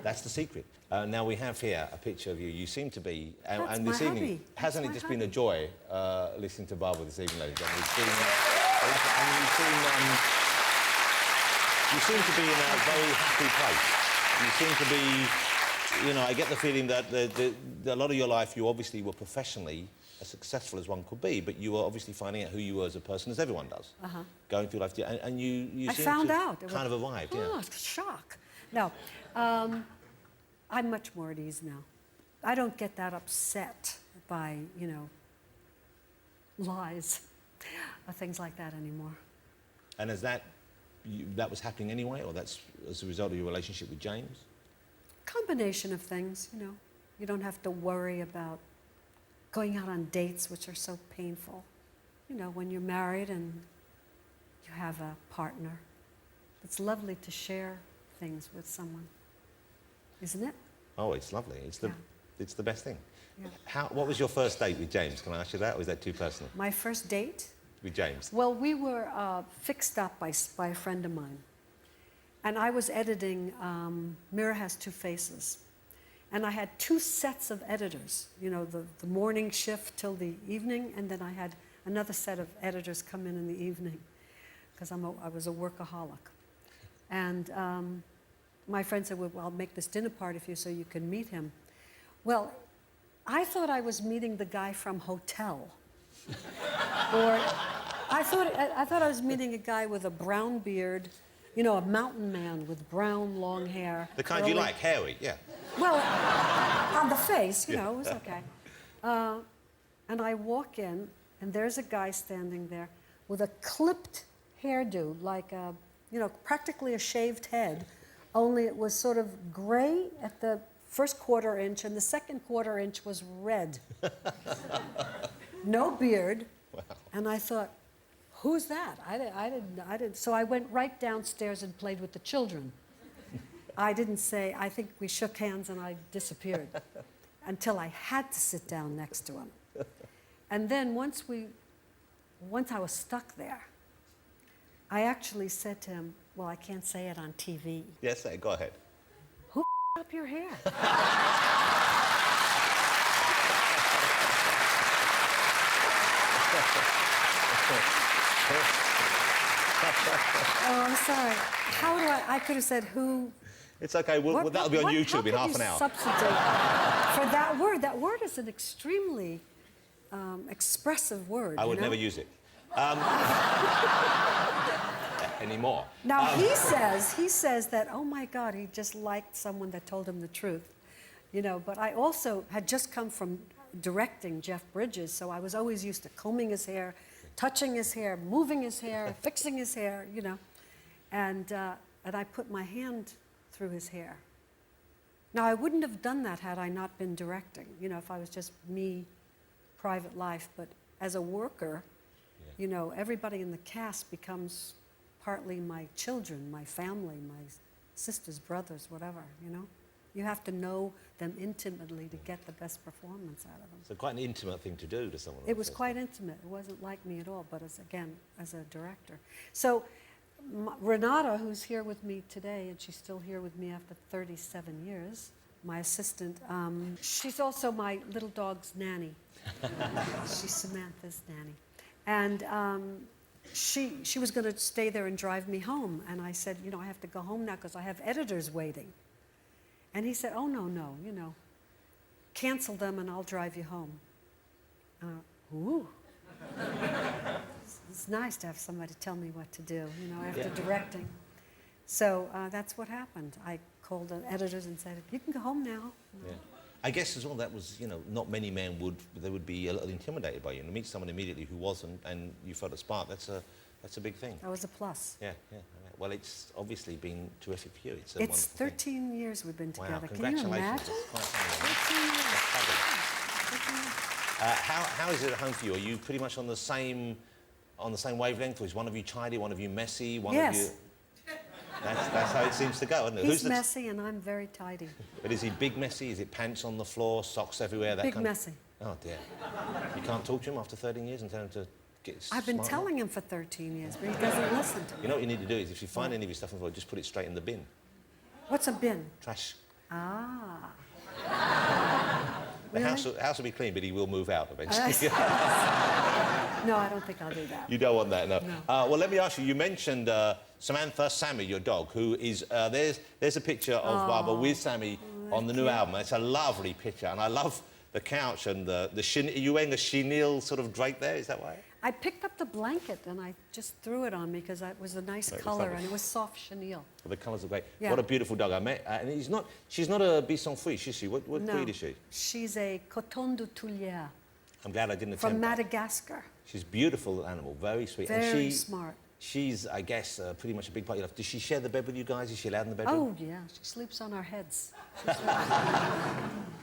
That's the secret. Now we have here a picture of you. You seem to be, That's and this my evening, hubby. hasn't it That's just my been a hubby. joy listening to Barbra this evening, ladies and gentlemen? You seem to be in a very happy place. You seem to be, you know, I get the feeling that a lot of your life you obviously were professionally as successful as one could be, but you were obviously finding out who you were as a person, as everyone does. Going through life, and you I seem found to out. kind of arrived, Oh, yeah. shock. No, I'm much more at ease now. I don't get that upset by, you know, lies or things like that anymore. And is that was happening anyway, or that's as a result of your relationship with James? Combination of things, you know. You don't have to worry about going out on dates, which are so painful. You know, when you're married and you have a partner, it's lovely to share things with someone, isn't it? Oh, it's lovely. It's the best thing. Yeah. What was your first date with James? Can I ask you that, or is that too personal? My first date? With James? Well, we were fixed up by a friend of mine. And I was editing Mirror Has Two Faces. And I had two sets of editors, you know, the morning shift till the evening, and then I had another set of editors come in the evening, because I was a workaholic. And my friend said, well, I'll make this dinner party for you so you can meet him. Well, I thought I was meeting the guy from Hotel. Or I thought I was meeting a guy with a brown beard, you know, a mountain man with brown, long hair. The kind you like, hairy, yeah. Well, on the face, you know, it was okay. And I walk in, and there's a guy standing there with a clipped hairdo, like a, you know, practically a shaved head, only it was sort of gray at the first quarter inch, and the second quarter inch was red. No beard. Wow. And I thought, who's that? I didn't. So I went right downstairs and played with the children. I didn't say, I think we shook hands and I disappeared until I had to sit down next to him. And then once I was stuck there, I actually said to him, well, I can't say it on TV. Yes, go ahead. Who up your hair? Oh, I'm sorry. How do I could have said who. It's okay, that'll be on YouTube in half an hour. Substitute for that word? That word is an extremely expressive word. I would you know? never use it. Anymore. Now, he says that, oh, my God, he just liked someone that told him the truth. You know, but I also had just come from directing Jeff Bridges, so I was always used to combing his hair, touching his hair, moving his hair, fixing his hair, you know. And I put my hand through his hair. Now, I wouldn't have done that had I not been directing, you know, if I was just me, private life. But as a worker, you know, everybody in the cast becomes partly my children, my family, my sisters, brothers, whatever, you know. You have to know them intimately to get the best performance out of them. So quite an intimate thing to do to someone. It was quite intimate. It wasn't like me at all, but as a director. So Renata, who's here with me today, and she's still here with me after 37 years, my assistant, she's also my little dog's nanny. She's Samantha's nanny. And she was going to stay there and drive me home. And I said, you know, I have to go home now because I have editors waiting. And he said, oh, no, you know, cancel them and I'll drive you home. Ooh. It's nice to have somebody tell me what to do, you know, after directing. So that's what happened. I called the editors and said, you can go home now. Yeah. I guess as well, that was, you know, not many men would be a little intimidated by you. And to meet someone immediately who wasn't and you felt a spark, that's a big thing. That was a plus. Yeah. Well, it's obviously been terrific for you. It's a It's wonderful 13 thing. ye's we've been together. Wow, Can you congratulations. imagine? That's quite fabulous. How is it at home for you? Are you pretty much on the same wavelength, or is one of you tidy, one of you messy, one of you? That's how it seems to go, isn't it? He's messy and I'm very tidy. But is he big messy? Is it pants on the floor, socks everywhere? That Big kind messy. Oh dear. You can't talk to him after 13 years and tell him to get I've been smart telling him for 13 years, but he doesn't listen to me. You know what you need to do is if you find any of your stuff on the floor, just put it straight in the bin. What's a bin? Trash. Ah. The Really? house will be clean, but he will move out eventually. No, I don't think I'll do that. You don't want that, no. No. Well, let me ask you, you mentioned Samantha, Sammy, your dog, who is, there's a picture of Barbra with Sammy on the new album. It's a lovely picture, and I love the couch and the are you wearing a chenille sort of drape there, is that right? I picked up the blanket and I just threw it on me because it was a nice color and it was soft chenille. Well, the colours are great. Yeah. What a beautiful dog. I met, and she's not a Bisson Frise, is she? What breed is she? She's a coton de Tulière I'm glad I didn't from attempt that. Madagascar. She's a beautiful animal, very sweet. Very and smart. She's, I guess, pretty much a big part of your life. Does she share the bed with you guys? Is she allowed in the bedroom? Oh, yeah. She sleeps on our heads.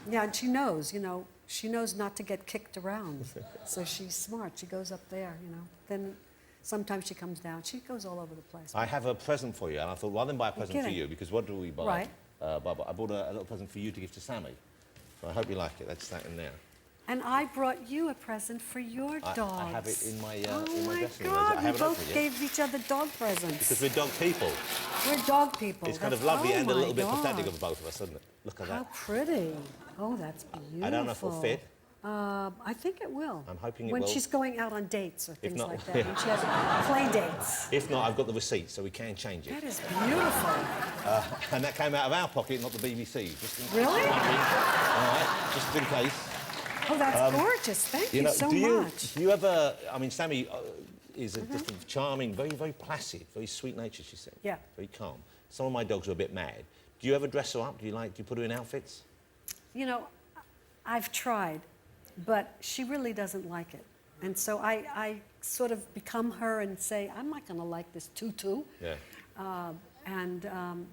Yeah, and she knows, you know, she knows not to get kicked around. So she's smart. She goes up there, you know. Then sometimes she comes down. She goes all over the place. I have a present for you, and I thought, rather than buy a present for kidding. you, because what do we buy? Right. Barbara, I bought a little present for you to give to Sammy. So I hope you like it. That's that in there. And I brought you a present for your dogs. I have it in my oh dressing room. God, I we haven't both opened it yet. gave each other dog presents. Because we're dog people. We're dog people. It's kind of That's- lovely oh and a little bit my pathetic God. of both of us, isn't it? Look at How that. pretty. Oh, that's beautiful. I don't know if it'll fit. I think it will. I'm hoping it when will. she's going out on dates or things not- like that. When she has play dates. If not, I've got the receipt, so we can change it. That is beautiful. And that came out of our pocket, not the BBC. Just in Really? All right, just in case. Oh, that's gorgeous. Thank you, so much. Do you ever... I mean, Sammy is just a charming, very, very placid, very sweet-natured, she said. Yeah. Very calm. Some of my dogs are a bit mad. Do you ever dress her up? Do you put her in outfits? You know, I've tried, but she really doesn't like it. And so I sort of become her and say, I'm not going to like this tutu. Yeah.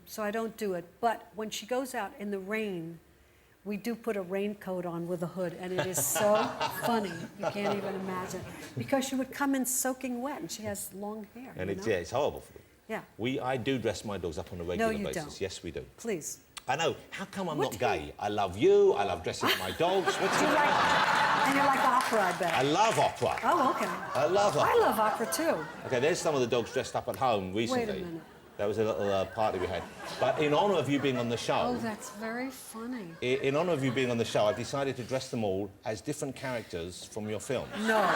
So I don't do it. But when she goes out in the rain, we do put a raincoat on with a hood, and it is so funny. You can't even imagine. Because she would come in soaking wet, and she has long hair. And you it's, know? yeah, it's horrible for them. Yeah. I do dress my dogs up on a regular you basis. don't. Yes, we do. Please. I know. How come I'm What not do you- gay? I love you. I love dressing up my dogs. What's You like, and you like opera, I bet. I love opera. Oh, okay. I love opera. I love opera, too. Okay, there's some of the dogs dressed up at home recently. Wait a minute. That was a little party we had. But in honour of you being on the show... Oh, that's very funny. In honour of you being on the show, I've decided to dress them all as different characters from your films. No. Now,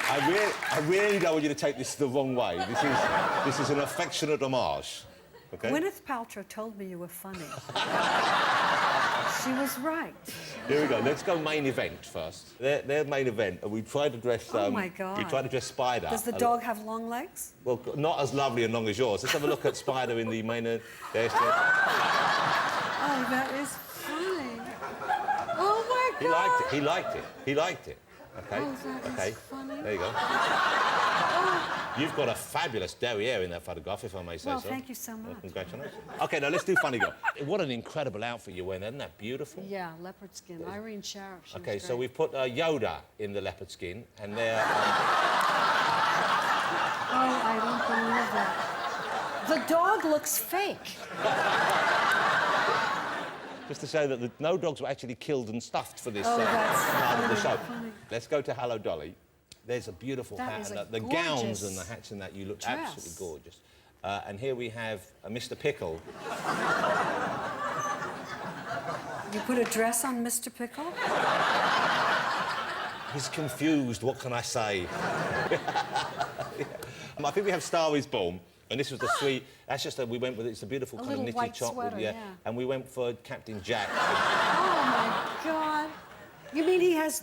I really don't want you to take this the wrong way. This is an affectionate homage. Okay? Gwyneth Paltrow told me you were funny. She was right. Here we go. Let's go main event first. Their main event. And we tried to dress... Oh, my God. We tried to dress Spider. Does the dog have long legs? Well, not as lovely and long as yours. Let's have a look at Spider in the main... There's the... Oh, that is funny. Oh, my God. He liked it. He liked it. He liked it. Okay? Oh, that is funny. There you go. You've got a fabulous derriere in that photograph, if I may say Well, so. thank you so much. Well, congratulations. OK, now let's do Funny Girl. What an incredible outfit you're wearing. Isn't that beautiful? Yeah, leopard skin. Irene Sharaff. OK, so we've put Yoda in the leopard skin, and they're... Oh, I don't believe that. The dog looks fake. Just to say that no dogs were actually killed and stuffed for this Oh, that's part of the show. funny. Let's go to Hello Dolly. There's a beautiful That hat. is And a the gowns gorgeous and the hats and that, you look dress. absolutely gorgeous. And here we have Mr. Pickle. You put a dress on Mr. Pickle? He's confused, what can I say? I think we have Star is Born, and this was the sweet... That's just we went with it's a beautiful kind of little knitted white top. sweater, yeah. And we went for Captain Jack. Oh, my God. You mean he has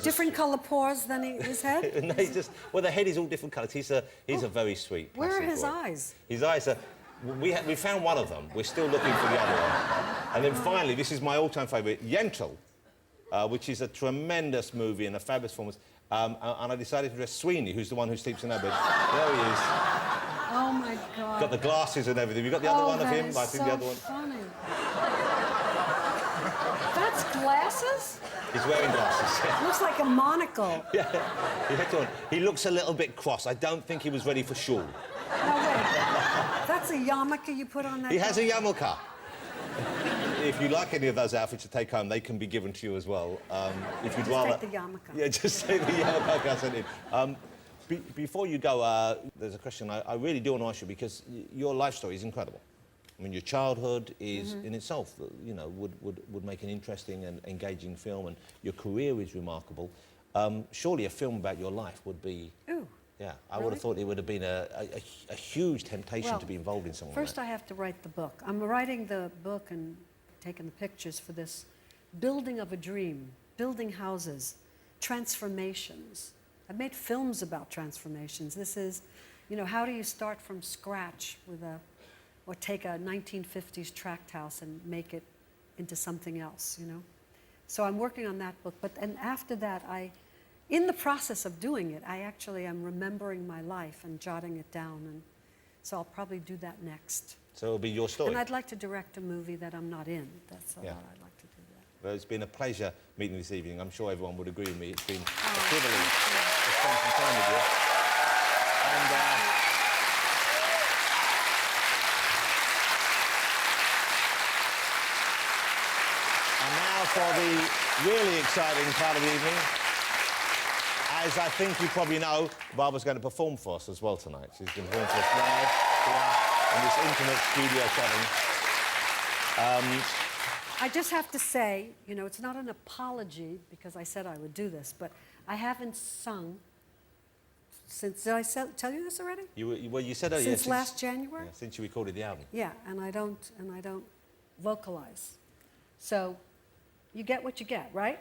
different colour paws than his head? No, he's just... Well, the head is all different colours. He's a very sweet... Where are placid his boy. eyes? His eyes are... We found one of them. We're still looking for the other one. And then finally, this is my all-time favourite, Yentl, which is a tremendous movie and a fabulous performance. And I decided to dress Sweeney, who's the one who sleeps in our bed. There he is. Oh, my God. Got the glasses and everything. You got the other one of him? That is I think the other one. funny. That's glasses? He's wearing glasses. Looks like a monocle. Yeah. He had to. He looks a little bit cross. I don't think he was ready for shul. No, wait. That's a yarmulke you put on that? He has a yarmulke. If you like any of those outfits to take home, they can be given to you as well. If you'd rather... take the yarmulke. Yeah, just take the yarmulke I sent in. Before you go, there's a question I really do want to ask you, because your life story is incredible. I mean, your childhood is, in itself, you know, would make an interesting and engaging film, and your career is remarkable. Surely a film about your life would be... Ooh. Yeah, I would have thought it would have been a huge temptation to be involved in something like that. First I have to write the book. I'm writing the book and taking the pictures for this building of a dream, building houses, transformations. I've made films about transformations. This is, you know, how do you start from scratch with or take a 1950s tract house and make it into something else, you know? So I'm working on that book, and after that, in the process of doing it, I actually am remembering my life and jotting it down, and so I'll probably do that next. So it'll be your story. And I'd like to direct a movie that I'm not in. That's a lot I'd like to do that. Well, it's been a pleasure meeting this evening. I'm sure everyone would agree with me. It's been a privilege to spend some time with you. And now for the really exciting part of the evening. As I think you probably know, Barbara's going to perform for us as well tonight. She's going to perform for us live in this intimate studio setting. I just have to say, you know, it's not an apology because I said I would do this, but I haven't sung since, did I tell you this already? Well, you said earlier. Since last January? Yeah, since you recorded the album. Yeah, and I don't vocalize. So, you get what you get, right?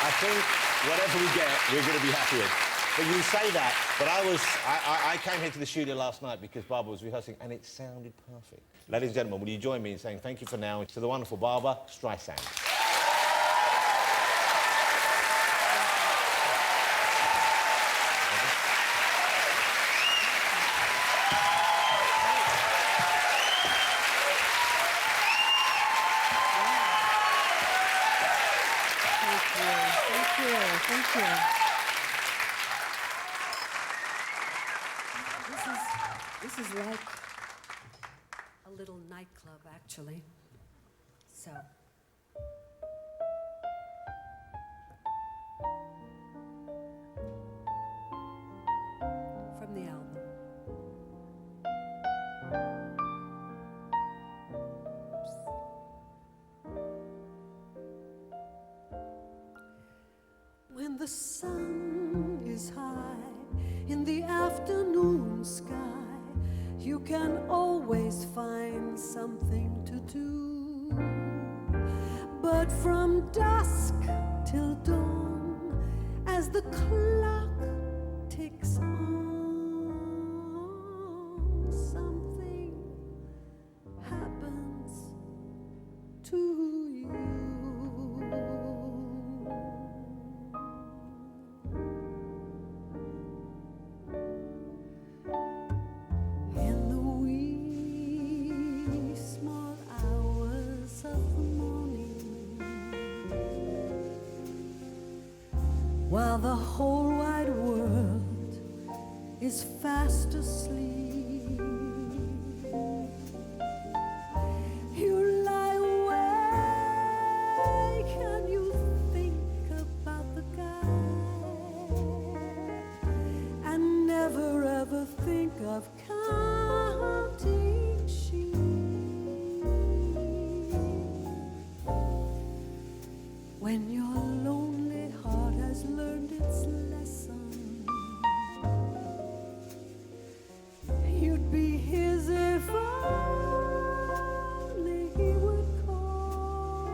I think whatever we get, we're going to be happy with. But you say that, but I came here to the studio last night because Barbara was rehearsing, and it sounded perfect. Ladies and gentlemen, will you join me in saying thank you for now to the wonderful Barbra Streisand. Thank you. This is like a little nightclub, actually. So. From the album. When the sun is high in the afternoon sky you can always find something to do. But from dusk till dawn, as the clock ticks on, something happens to you. In the wee small hours of the morning, while the whole wide world is fast asleep, you lie awake and you think about the guy, and never ever think of counting sheep. When your lonely heart has learned its lesson, you'd be his if only he would call.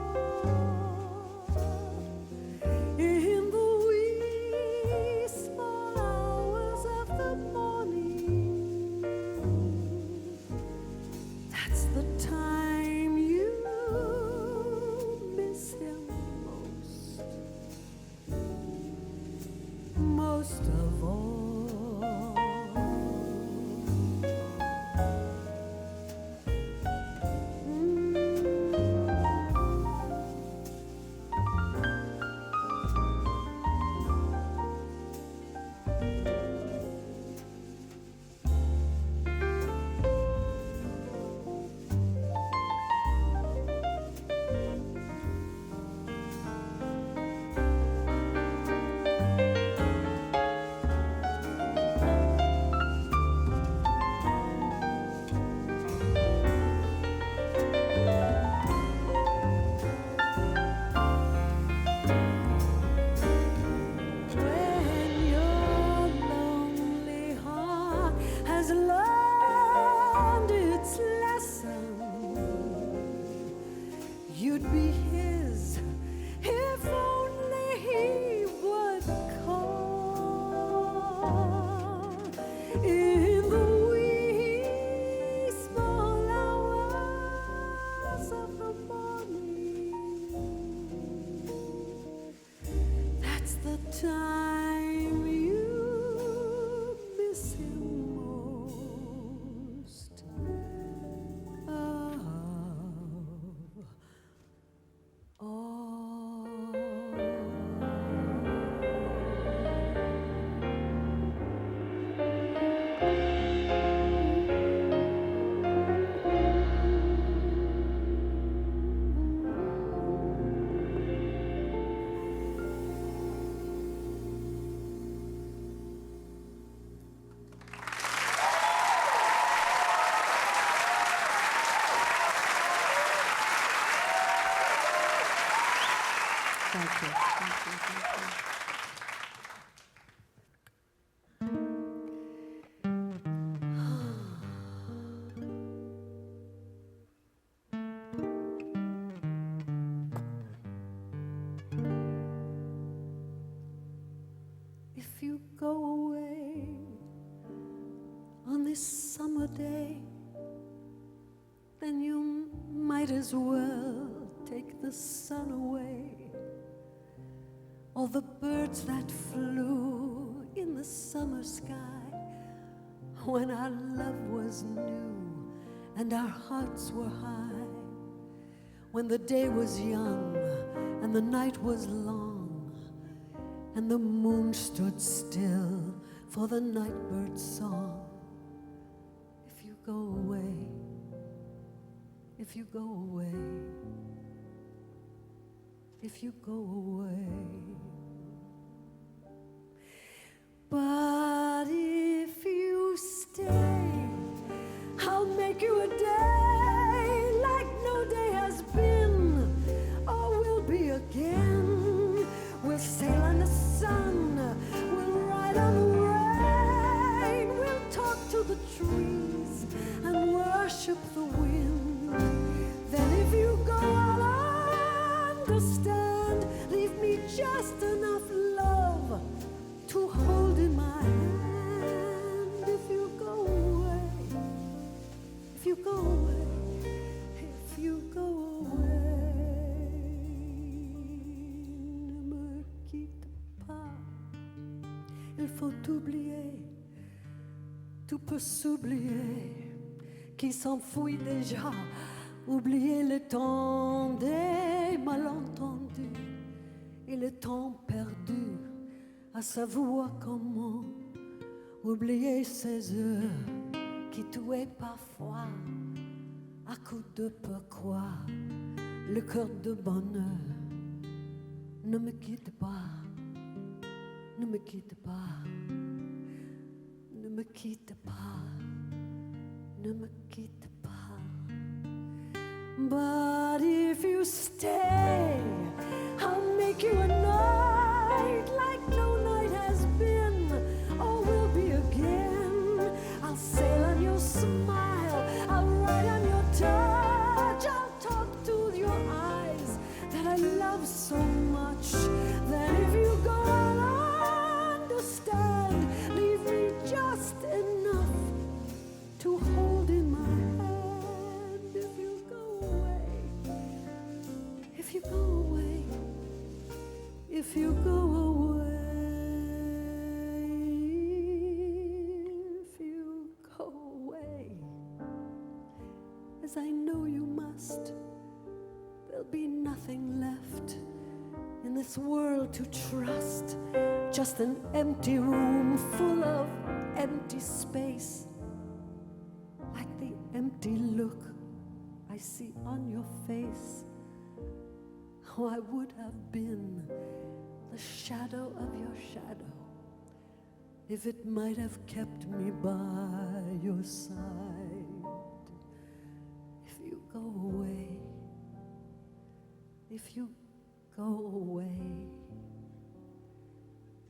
In the wee small hours of the morning, that's the time you miss him most of all. When your lonely heart has learned its lesson, you'd be his if only he would call. In the wee small hours of the morning, that's the time you miss him most of Thank you. Thank you. Thank you. If you go away on this summer day, then you might as well take the sun away. All the birds that flew in the summer sky, when our love was new and our hearts were high, when the day was young and the night was long, and the moon stood still for the nightbird's song. If you go away, if you go away, if you go away. But if you stay, I'll make you a day like no day has been or will be again. We'll sail on the sun, we'll ride on the rain, we'll talk to the trees go away, if you go away, ne me quitte pas. Il faut oublier, tout peut s'oublier, qui s'enfuit déjà. Oublier le temps des malentendus et le temps perdu à savoir comment. Oublier ces heures qui tuaient parfois à coups de pourquoi. Le cœur de bonheur, ne me quitte pas, ne me quitte pas, ne me quitte pas, ne me quitte pas. But if you stay, I'll make you a night like no night has been or will be again. I'll sail on your smile, I'll ride on your touch, I'll talk to your eyes that I love so much that if you go, I'll understand. Leave me just enough to hold in my hand. If you go away, if you go away, if you go away, as I know you must, there'll be nothing left in this world to trust, just an empty room full of empty space, like the empty look I see on your face. Oh, I would have been the shadow of your shadow if it might have kept me by your side. If you go away, if you go away,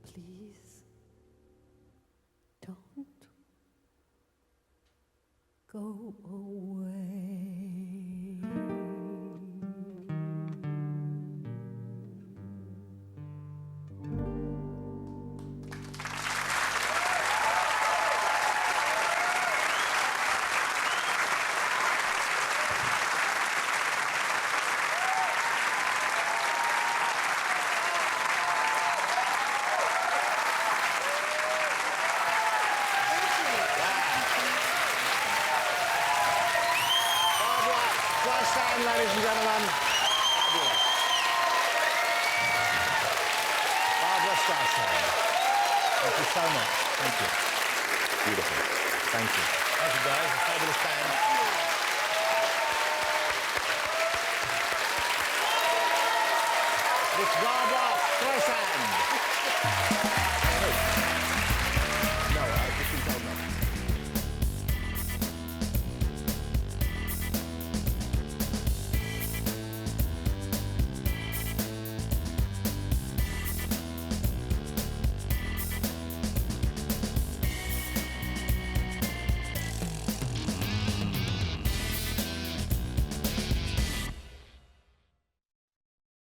please don't go away. Ladies and gentlemen, fabulous. Barbra Streisand. Thank you so much. Thank you. Beautiful. Thank you. Thank you, guys. A fabulous band. It's Barbra Streisand.